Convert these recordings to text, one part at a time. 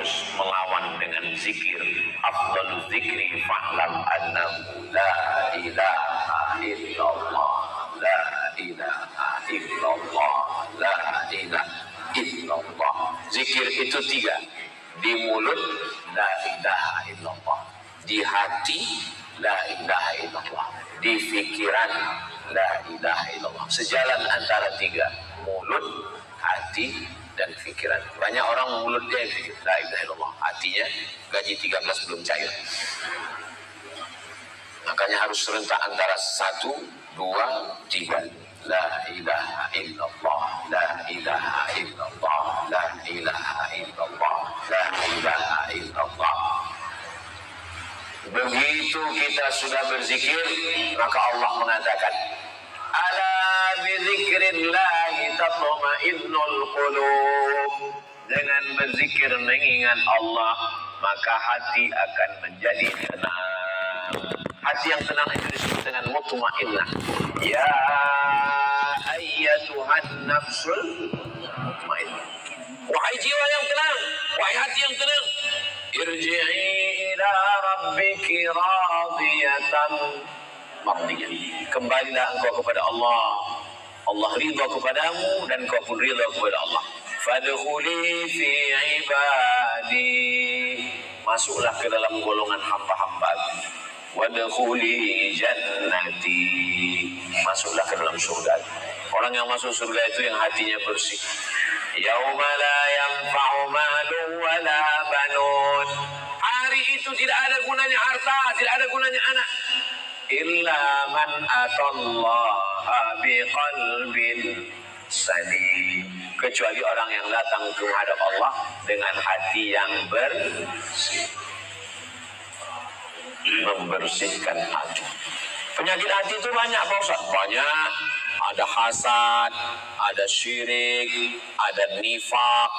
harus melawan dengan zikir. Afdalul zikri fa'lam annahu la ilaha illallah, la ilaha illallah, la ilaha illallah. Zikir itu 3. Di mulut la ilaha illallah, di hati la ilaha illallah, di pikiran la ilaha illallah. Sejalan antara 3, mulut, hati, dan pikiran. Banyak orang mulutnya la ilaha illallah, hatinya gaji 13 belum cair. Makanya harus serentak antara 1, 2, 3. La ilaha illallah, la ilaha illallah, la ilaha illallah, la ilaha illallah. Begitu kita sudah berzikir, maka Allah mengatakan, ala bizikrillahi tatma'innul qulub. Dengan berzikir mengingat Allah, maka hati akan menjadi tenang. Hati yang tenang itu disebut dengan mutmainnah. Ya ayyatuhan nafsul mutmainnah. Wahai jiwa yang tenang, wahai hati yang tenang, irji'i ila rabbiki radiyatan mardiyah. Kembalilah engkau kepada Allah. Allah ridha kepadamu dan kau pun ridha kepada Allah. Fadkhuli fi ibadi. Masuklah ke dalam golongan hamba-hambaku. Wadkhuli jannati. Masuklah ke dalam surga. Orang yang masuk surga itu yang hatinya bersih. Yauma la yanfa'u malun wala banun. Hari itu tidak ada gunanya harta, tidak ada gunanya anak. Illa man atallaha biqalbin salim. Kecuali orang yang datang menghadap Allah dengan hati yang bersih. Membersihkan hati. Penyakit hati itu banyak, Pak Ustaz. Banyak. Ada hasad, ada syirik, ada nifak,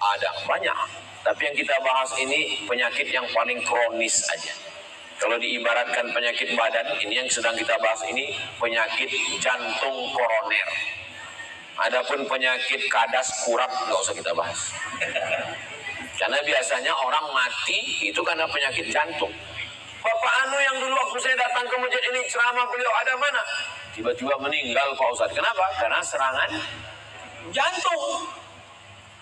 ada banyak. Tapi yang kita bahas ini penyakit yang paling kronis aja. Kalau diibaratkan penyakit badan, ini yang sedang kita bahas ini penyakit jantung koroner. Adapun penyakit kadas kurap nggak usah kita bahas. Karena biasanya orang mati itu karena penyakit jantung. Bapak Anu yang dulu waktu saya datang ke masjid ini ceramah beliau ada mana? Tiba-tiba meninggal Pak Ustadz. Kenapa? Karena serangan jantung.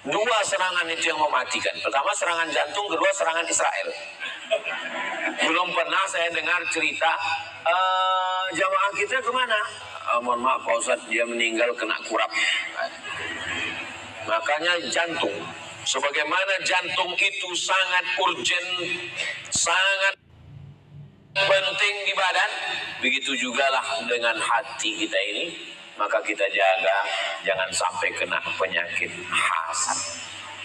2 serangan itu yang mematikan. Pertama serangan jantung, kedua serangan Israel. Belum pernah saya dengar cerita jamaah kita kemana? Mohon maaf Pak Ustadz, dia meninggal kena kurap. Makanya jantung. Sebagaimana jantung itu sangat urgent, sangat penting di badan, begitu juga lah dengan hati kita ini. Maka kita jaga jangan sampai kena penyakit hasad.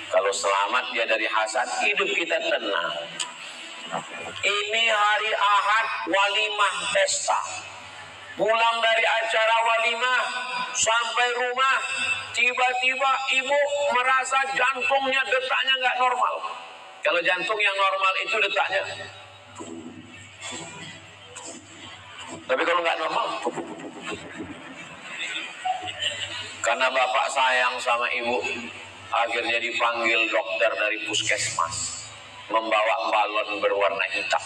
Kalau selamat dia dari hasad, hidup kita tenang. Ini hari Ahad walimah pesta. Pulang dari acara walimah sampai rumah, tiba-tiba ibu merasa jantungnya detaknya nggak normal. Kalau jantung yang normal itu detaknya. Tapi kalau nggak normal, karena bapak sayang sama ibu, akhirnya dipanggil dokter dari puskesmas, membawa balon berwarna hitam.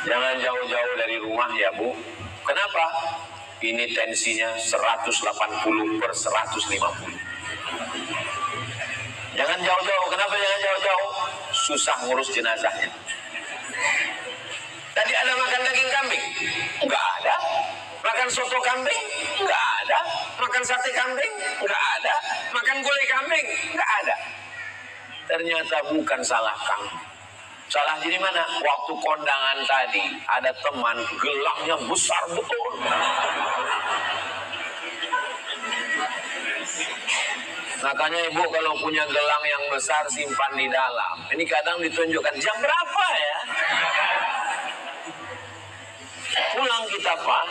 Jangan jauh-jauh dari rumah ya Bu. Kenapa? Ini tensinya 180/150. Jangan jauh-jauh. Kenapa jangan jauh-jauh? Susah ngurus jenazahnya. Tadi ada makan daging kambing? Enggak ada. Makan soto kambing? Enggak ada. Makan sate kambing? Enggak ada. Makan gulai kambing? Enggak ada. Ternyata bukan salah kamu. Salah jadi mana? Waktu kondangan tadi ada teman gelangnya besar betul. Makanya ibu kalau punya gelang yang besar simpan di dalam. Ini kadang ditunjukkan jam berapa ya? Pulang kita Pak.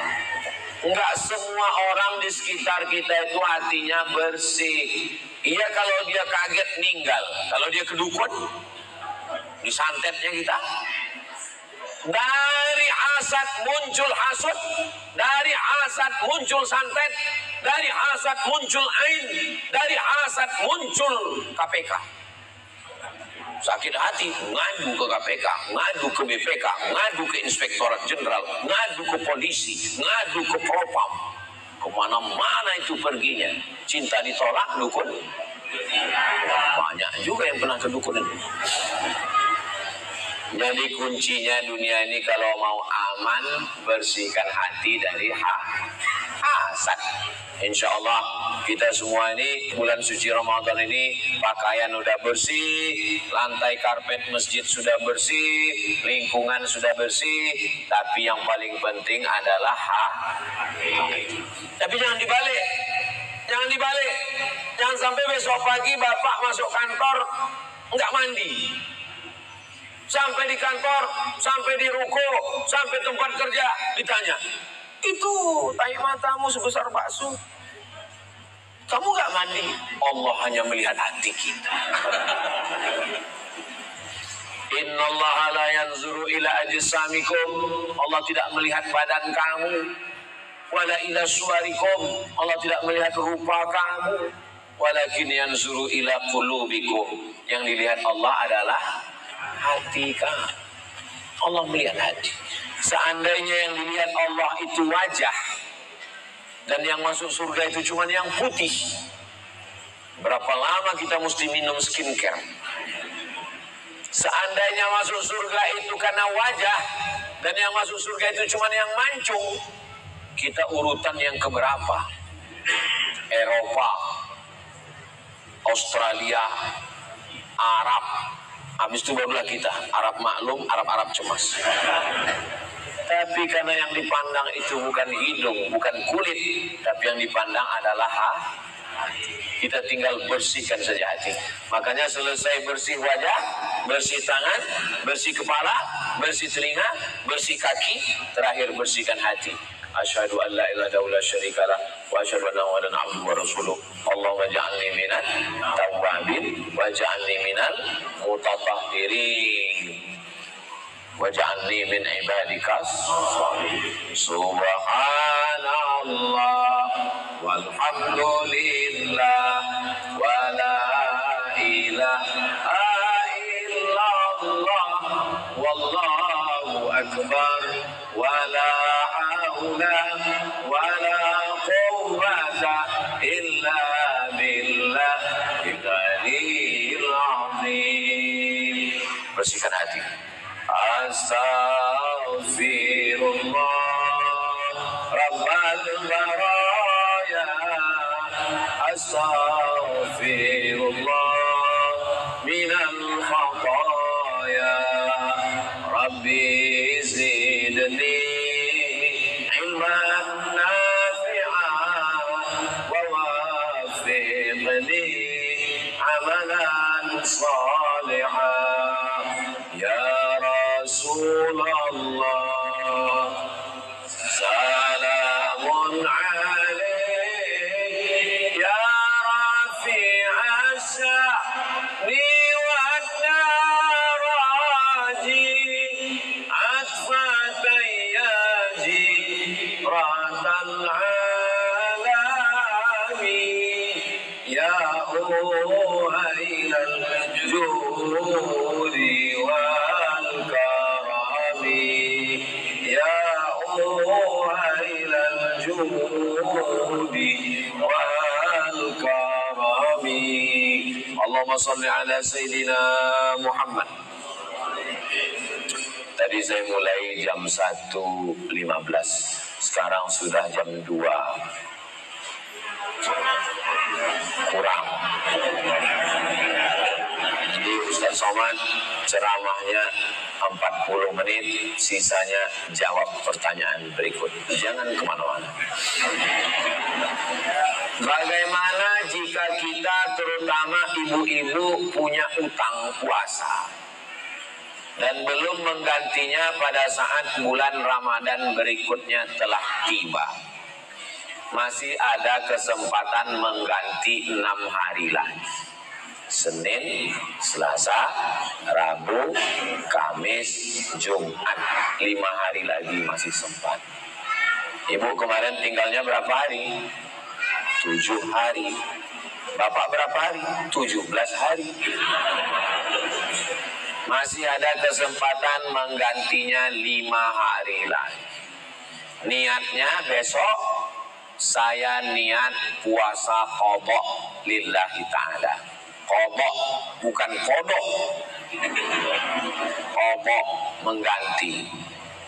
Enggak semua orang di sekitar kita itu hatinya bersih. Iya kalau dia kaget meninggal. Kalau dia kedukun, disantetnya kita. Dari hasad muncul hasud, dari hasad muncul santet, Dari hasad muncul ain, dari hasad muncul KPK. Sakit hati, ngadu ke KPK, ngadu ke BPK, ngadu ke Inspektorat Jenderal, ngadu ke polisi, ngadu ke Propam. Kemana-mana itu perginya. Cinta ditolak, dukun. Banyak juga yang pernah ke dukun itu. Jadi kuncinya dunia ini kalau mau aman, bersihkan hati dari hasad. Insya Allah kita semua ini bulan suci Ramadan ini pakaian sudah bersih, lantai karpet masjid sudah bersih, lingkungan sudah bersih, tapi yang paling penting adalah tapi jangan dibalik. Jangan dibalik. Jangan sampai besok pagi bapak masuk kantor enggak mandi. Sampai di kantor, sampai di ruko, sampai tempat kerja ditanya, itu tai matamu sebesar bakso, kamu gak mandi? Allah hanya melihat hati kita. Innallaha la yanzuru ila ajsamikum. Allah tidak melihat badan kamu. Wala ila suwarikum. Allah tidak melihat rupa kamu. Walakin yanzuru ila qulubikum. Yang dilihat Allah adalah hati kamu. Allah melihat hati. Seandainya yang dilihat Allah itu wajah, dan yang masuk surga itu cuma yang putih, berapa lama kita mesti minum skincare? Seandainya masuk surga itu karena wajah, dan yang masuk surga itu cuma yang mancung, kita urutan yang keberapa? Eropa, Australia, Arab, habis itu barulah kita. Arab maklum, Arab cemas. Tapi karena yang dipandang itu bukan hidung, bukan kulit, tapi yang dipandang adalah hati. Kita tinggal bersihkan saja hati. Makanya selesai bersih wajah, bersih tangan, bersih kepala, bersih telinga, bersih kaki, terakhir bersihkan hati. Asyhadu an la ilaha illallah syarikalah wa asyhadu anna muhammadan abduhu wa rasuluh. Allahumma ja'alni minat tawwabin waj'alni minal mutatahhirin waj'alni min ibadikas sholihin. Subhanallah walhamdulillah wa la ilaha illallah wallahu akbar wa la haula wa la quwwata illa billahil aliyyil azim. Bersihkan hati. Astaghfirullah Rabbal baraya. Astaghfirullah minal khataya. Rabbi zidni ilman nafi'an wa wafiqni amalan salihan. Ya Rasulullah salamun alaik ya rafi'as sya'ni wad daraji atfatan ya jibratal alami ya uhailal judi wal karami ya uhailal judi wal karami. Allahumma salli ala Sayyidina Muhammad. Tadi saya mulai jam 1.15, sekarang sudah jam 2 kurang. Jadi Ustaz Somad ceramahnya 40 menit, sisanya jawab pertanyaan berikut. Jangan kemana-mana. Bagaimana jika kita, terutama ibu-ibu, punya utang puasa dan belum menggantinya pada saat bulan Ramadan berikutnya telah tiba? Masih ada kesempatan mengganti 6 hari lagi. Senin, Selasa, Rabu, Kamis, Jumat. 5 hari lagi masih sempat. Ibu kemarin tinggalnya berapa hari? 7 hari. Bapak berapa hari? 17 hari. Masih ada kesempatan menggantinya 5 hari lagi. Niatnya besok saya niat puasa qadha lillahi ta'ala. Qadha bukan kodok. Qadha mengganti.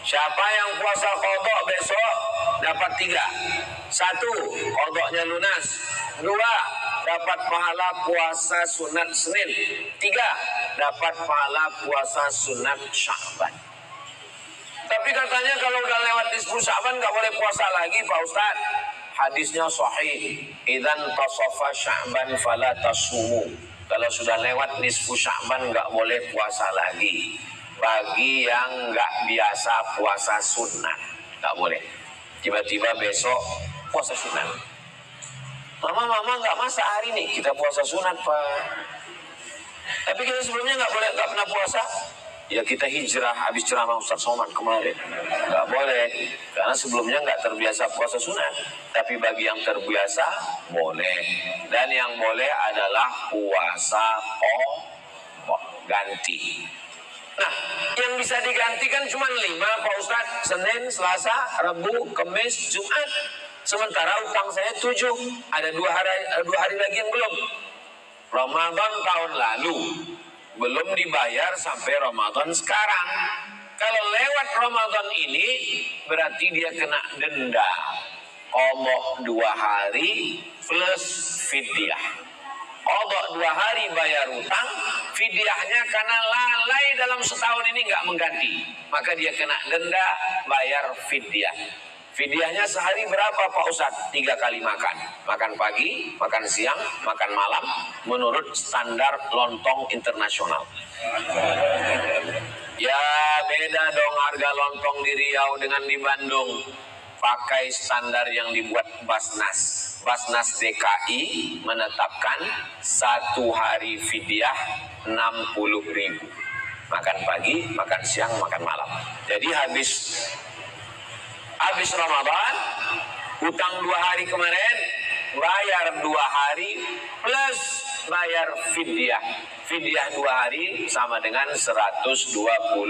Siapa yang puasa qadha besok dapat 3. 1, qadhanya lunas. 2, dapat pahala puasa sunat Senin. 3, dapat pahala puasa sunat Sya'ban. Tapi katanya kalau udah lewat nisfu Sya'ban gak boleh puasa lagi Pak Ustaz. Hadisnya sahih. Idzan tasafa Sya'ban fala tasumu. Kalau sudah lewat nisfu Sya'ban gak boleh puasa lagi. Bagi yang gak biasa puasa sunat, gak boleh. Tiba-tiba besok puasa sunat. Mama gak masak hari ini, kita puasa sunat Pak. Tapi kita sebelumnya gak pernah puasa. Ya kita hijrah habis ceramah Ustaz Somad kemarin. Gak boleh, karena sebelumnya gak terbiasa puasa sunat. Tapi bagi yang terbiasa boleh. Dan yang boleh adalah puasa ganti. Nah, yang bisa digantikan cuma 5 Pak Ustaz. Senin, Selasa, Rabu, Kamis, Jumat. Sementara utang saya 7. Ada 2 hari lagi yang belum. Ramadan tahun lalu belum dibayar sampai Ramadan sekarang. Kalau lewat Ramadan ini berarti dia kena denda. Qadha 2 hari plus fidyah. Qadha 2 hari bayar utang, fidyahnya karena lalai dalam setahun ini nggak mengganti, maka dia kena denda bayar fidyah. Fidyahnya sehari berapa Pak Ustadz? 3 kali makan. Makan pagi, makan siang, makan malam menurut standar lontong internasional. Ya beda dong harga lontong di Riau dengan di Bandung. Pakai standar yang dibuat Basnas. Basnas DKI menetapkan 1 hari fidyah 60.000. Makan pagi, makan siang, makan malam. Jadi habis Ramadan, utang 2 hari kemarin, bayar 2 hari plus bayar fidyah. Fidyah 2 hari sama dengan 120.000.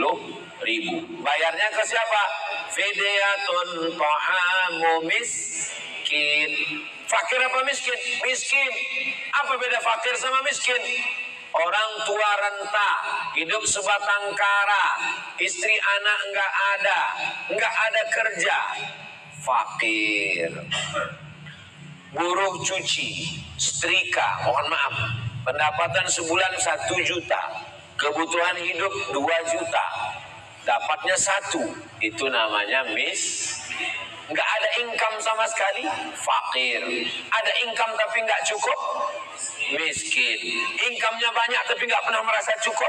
Bayarnya ke siapa? Fidyatun ta'amu miskin. Fakir apa miskin? Miskin. Apa beda fakir sama miskin? Orang tua renta, hidup sebatang kara, istri anak enggak ada kerja, fakir. Buruh cuci, setrika, mohon maaf, pendapatan sebulan 1 juta, kebutuhan hidup 2 juta, dapatnya 1, itu namanya nggak ada income sama sekali, fakir. Ada income tapi nggak cukup, miskin. Income-nya banyak tapi nggak pernah merasa cukup,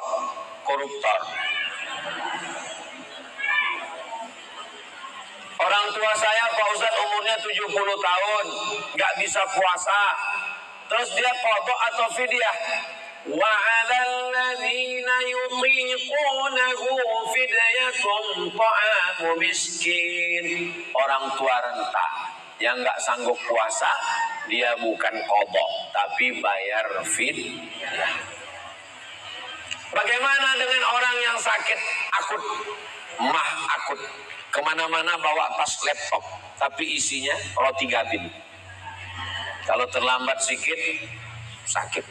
koruptor. Orang tua saya Pak Ustadz umurnya 70 tahun, nggak bisa puasa. Terus dia qadha atau fidyah? Wa 'alal ladzina yutiqunahu fidyatun ta'amu miskin. Orang tua renta yang nggak sanggup puasa, dia bukan qadha tapi bayar fidyah. Bagaimana dengan orang yang sakit akut, mah akut, kemana-mana bawa tas laptop tapi isinya roti gabin. Kalau terlambat sedikit sakit,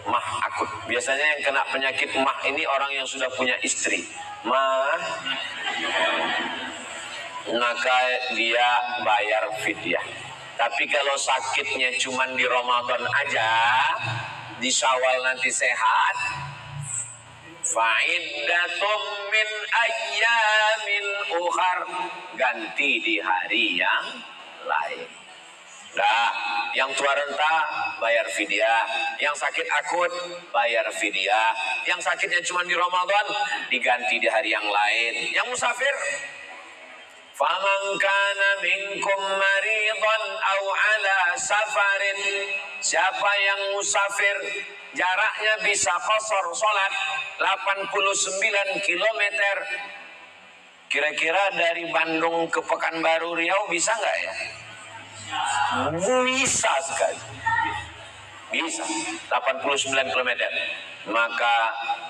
mah akut. Biasanya yang kena penyakit mah ini orang yang sudah punya istri. Mah, maka dia bayar fidyah. Tapi kalau sakitnya cuma di Ramadan aja, di Syawal nanti sehat, fa'iddatum min ayyamin ukhar, ganti di hari yang lain. Nah, yang tua renta bayar fidyah, yang sakit akut bayar fidyah, yang sakitnya cuma di Ramadan diganti di hari yang lain. Yang musafir, faman kana minkum maridan aw ala safarin, siapa yang musafir jaraknya bisa qasar salat 89 km. Kira-kira dari Bandung ke Pekanbaru Riau bisa nggak ya? Bisa sekali. Bisa 89 km. Maka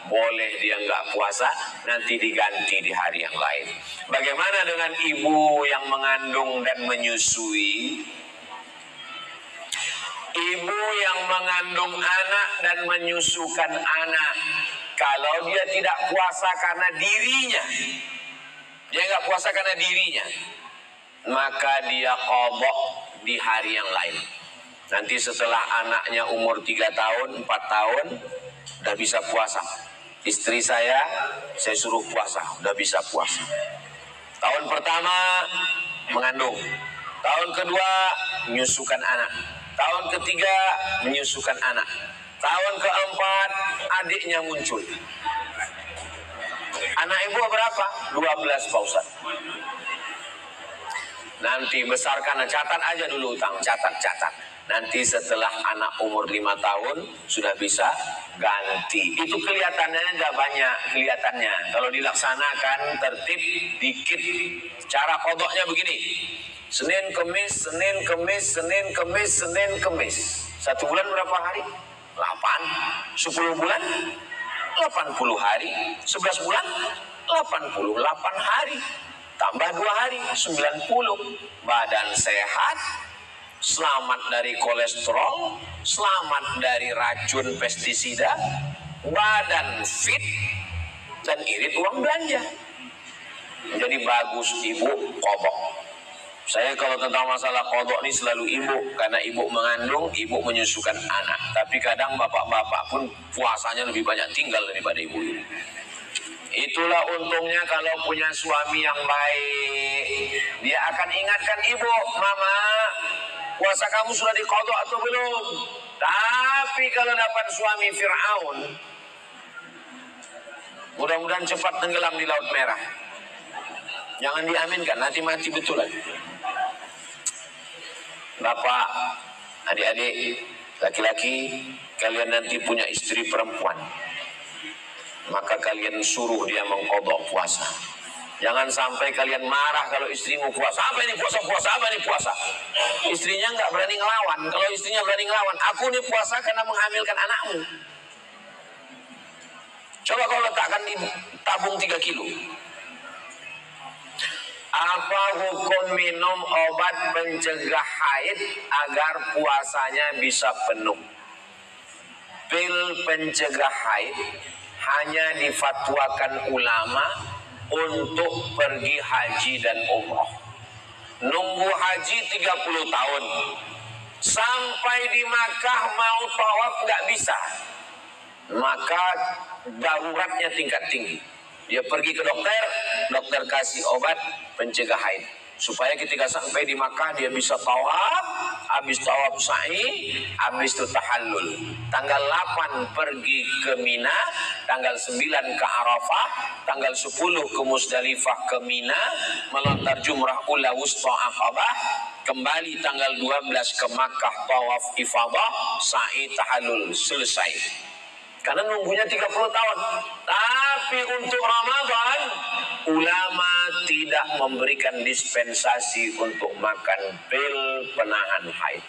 boleh dia nggak puasa, nanti diganti di hari yang lain. Bagaimana dengan ibu yang mengandung dan menyusui? Ibu yang mengandung anak dan menyusukan anak, kalau dia tidak puasa karena dirinya, dia nggak puasa karena dirinya, maka dia qadha di hari yang lain. Nanti setelah anaknya umur 3 tahun, 4 tahun, udah bisa puasa. Istri saya suruh puasa, udah bisa puasa. Tahun pertama mengandung, tahun kedua menyusukan anak, tahun ketiga menyusukan anak, tahun keempat adiknya muncul. Anak ibu berapa? 12 Pak Ustaz. Nanti besarkan, catat aja dulu utang, catat. Nanti setelah anak umur 5 tahun sudah bisa ganti. Itu kelihatannya nggak banyak kelihatannya. Kalau dilaksanakan tertib dikit. Cara kodoknya begini: Senin, Kemis, Senin, Kemis, Senin, Kemis, Senin, Kemis. 1 bulan berapa hari? 8. 10 bulan? 80 hari. 11 bulan? 88 hari. Tambah 2 hari, 90. Badan sehat, selamat dari kolesterol, selamat dari racun pestisida, badan fit, dan irit uang belanja. Jadi bagus ibu kodok. Saya kalau tentang masalah kodok ini selalu ibu, karena ibu mengandung, ibu menyusukan anak. Tapi kadang bapak-bapak pun puasanya lebih banyak tinggal daripada ibu-ibu. Itulah untungnya kalau punya suami yang baik. Dia akan ingatkan ibu, mama, puasa kamu sudah diqadha atau belum? Tapi kalau dapat suami Fir'aun, mudah-mudahan cepat tenggelam di Laut Merah. Jangan diaminkan, nanti mati betulan. Bapak, adik-adik, laki-laki, kalian nanti punya istri perempuan, maka kalian suruh dia mengqadha puasa. Jangan sampai kalian marah kalau istrimu puasa. Apa ini puasa? Apa ini puasa? Istrinya nggak berani ngelawan. Kalau istrinya berani ngelawan, aku ini puasa karena menghamilkan anakmu. Coba kau letakkan di tabung 3 kilo. Apa hukum minum obat pencegah haid agar puasanya bisa penuh? Pil pencegah haid hanya difatwakan ulama untuk pergi haji dan umroh. Nunggu haji 30 tahun. Sampai di Makkah mau tawaf nggak bisa. Maka daruratnya tingkat tinggi. Dia pergi ke dokter, dokter kasih obat pencegah haid. Supaya ketika sampai di Makkah dia bisa tawaf, habis tawaf sa'i, habis itu tahallul. Tanggal 8 pergi ke Mina, tanggal 9 ke Arafah, tanggal 10 ke Musdalifah ke Mina, melontar jumrah ula wusta aqabah, kembali tanggal 12 ke Makkah tawaf ifadah, sa'i tahallul, selesai. Karena nunggunya 30 tahun. Tapi untuk Ramadan, ulama tidak memberikan dispensasi untuk makan pil penahan haid.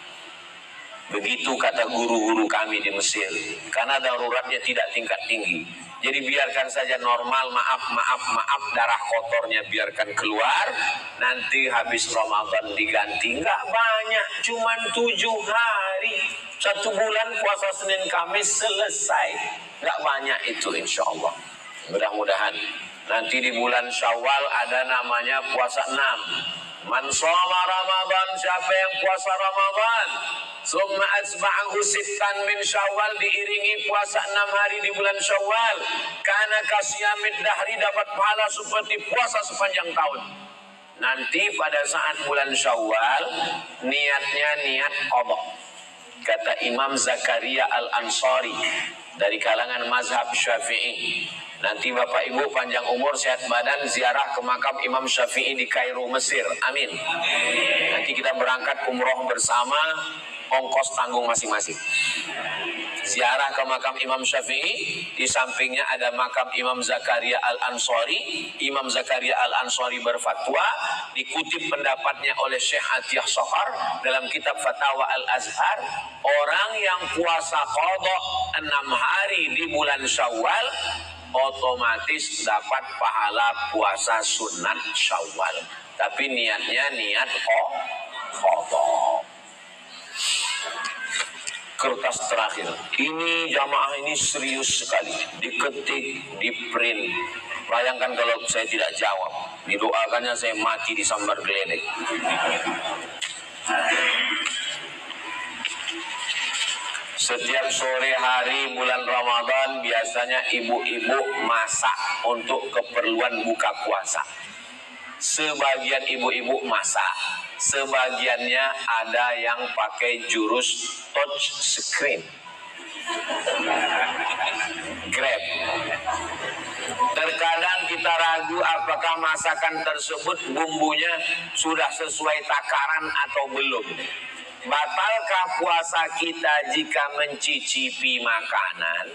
Begitu kata guru-guru kami di Mesir. Karena daruratnya tidak tingkat tinggi. Jadi biarkan saja normal, maaf, darah kotornya biarkan keluar. Nanti habis Ramadan diganti. Enggak banyak, cuman 7 hari. 1 bulan puasa Senin Kamis selesai. Enggak banyak itu insya Allah. Mudah-mudahan nanti di bulan Syawal ada namanya puasa 6. Man shoma Ramadan, siapa yang puasa Ramadan, summa asba'ahu sittan min Syawal, diiringi puasa 6 hari di bulan Syawal, karena kasiyamid dahri, dapat pahala seperti puasa sepanjang tahun. Nanti pada saat bulan Syawal niatnya niat qadha. Kata Imam Zakaria Al-Ansari dari kalangan mazhab Syafi'i. Nanti Bapak Ibu panjang umur, sehat badan, ziarah ke makam Imam Syafi'i di Kairo, Mesir. Amin. Nanti kita berangkat umroh bersama, ongkos tanggung masing-masing. ziarah ke makam Imam Syafi'i. Di sampingnya ada makam Imam Zakaria Al-Ansari. Imam Zakaria Al-Ansari berfatwa, dikutip pendapatnya oleh Syekh Atiyah Sohar dalam kitab Fatawa Al-Azhar, orang yang puasa qadha 6 hari di bulan Syawal otomatis dapat pahala puasa sunat Syawal, tapi niatnya niat qadha. Kertas terakhir ini, jamaah ini serius sekali, diketik, di print. Bayangkan kalau saya tidak jawab, didoakannya saya mati disambar geledek. Setiap sore hari bulan Ramadan biasanya ibu-ibu masak untuk keperluan buka puasa. Sebagian ibu-ibu masak, sebagiannya ada yang pakai jurus touch screen, Grab. Terkadang kita ragu apakah masakan tersebut bumbunya sudah sesuai takaran atau belum. Batalkah puasa kita jika mencicipi makanan?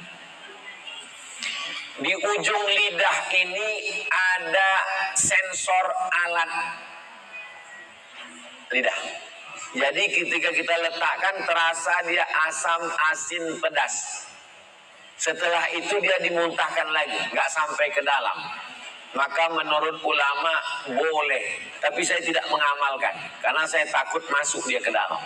Di ujung lidah ini ada sensor alat lidah. Jadi ketika kita letakkan terasa dia asam, asin, pedas. Setelah itu dia dimuntahkan lagi, nggak sampai ke dalam. Maka menurut ulama boleh, tapi saya tidak mengamalkan karena saya takut masuk dia ke dalam.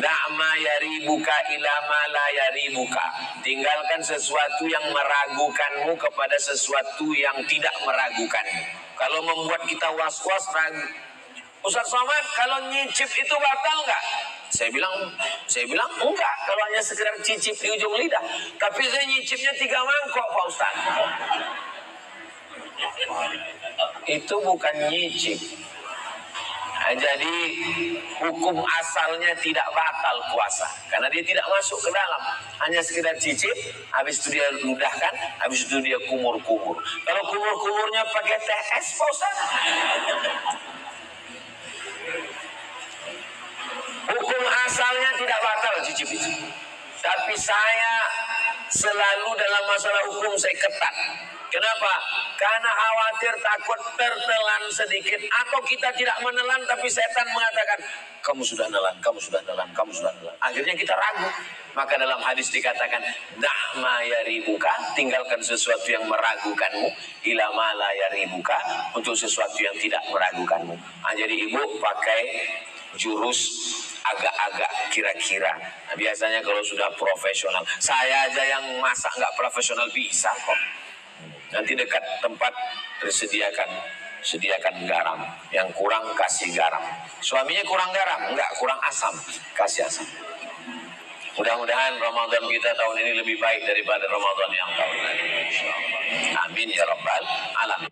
Da'ma yaribuka ilama la yaribuka. Tinggalkan sesuatu yang meragukanmu kepada sesuatu yang tidak meragukanmu. Kalau membuat kita was-was, ragu. Ustaz Somad, kalau nyicip itu batal nggak? Saya bilang enggak, kalau hanya sekedar cicip di ujung lidah. Tapi saya nyicipnya 3 mangkok, Pak Ustaz. Itu bukan nyicip. Nah, jadi hukum asalnya tidak batal puasa karena dia tidak masuk ke dalam, hanya sekedar cicip, habis itu dia ludahkan, habis itu dia kumur-kumur. Kalau kumur-kumurnya pakai teh es, Pak Ustaz, hukum asalnya tidak batal cicip itu. Tapi saya selalu dalam masalah hukum saya ketat. Kenapa? Karena khawatir takut tertelan sedikit, atau kita tidak menelan tapi setan mengatakan kamu sudah nelan, kamu sudah nelan, kamu sudah nelan. Akhirnya kita ragu. Maka dalam hadis dikatakan da'ma yaribuka, tinggalkan sesuatu yang meragukanmu, ila ma la yaribuka, untuk sesuatu yang tidak meragukanmu. Nah, jadi ibu pakai jurus agak-agak kira-kira. Nah, biasanya kalau sudah profesional, saya aja yang masak nggak profesional bisa kok. Nanti dekat tempat sediakan garam, yang kurang kasih garam. Suaminya kurang garam, enggak, kurang asam, kasih asam. Mudah-mudahan Ramadan kita tahun ini lebih baik daripada Ramadan yang tahun lalu. Amin ya rabbal alamin.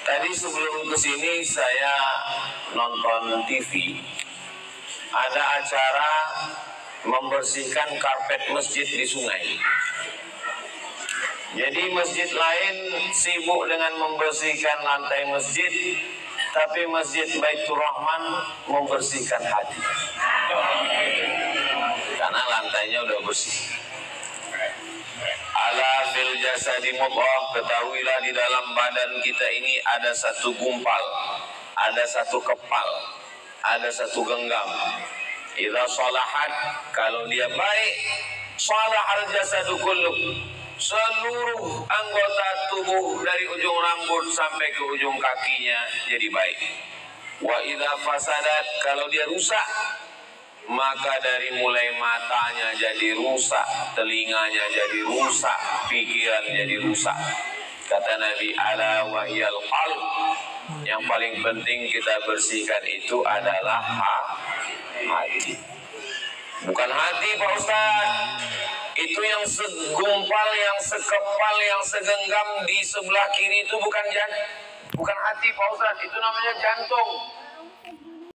Tadi sebelum kesini saya nonton TV, ada acara membersihkan karpet masjid di sungai. Jadi masjid lain sibuk dengan membersihkan lantai masjid, tapi Masjid Baitur Rahman membersihkan hati. Karena lantainya udah bersih. Ala fil jasadi mudghah, ketahuilah di dalam badan kita ini ada satu gumpal, ada satu kepal, ada satu genggam. Idza salahat, kalau dia baik, salahal jasadu kullu. Seluruh anggota tubuh dari ujung rambut sampai ke ujung kakinya jadi baik. Wa idza fasadat, kalau dia rusak, maka dari mulai matanya jadi rusak, telinganya jadi rusak, pikiran jadi rusak. Kata Nabi, ala wahyal qalb, yang paling penting kita bersihkan itu adalah hati. Bukan hati, Pak Ustaz. Itu yang segumpal, yang sekepal, yang segenggam di sebelah kiri itu bukan hati, Pak Ustaz. Itu namanya jantung.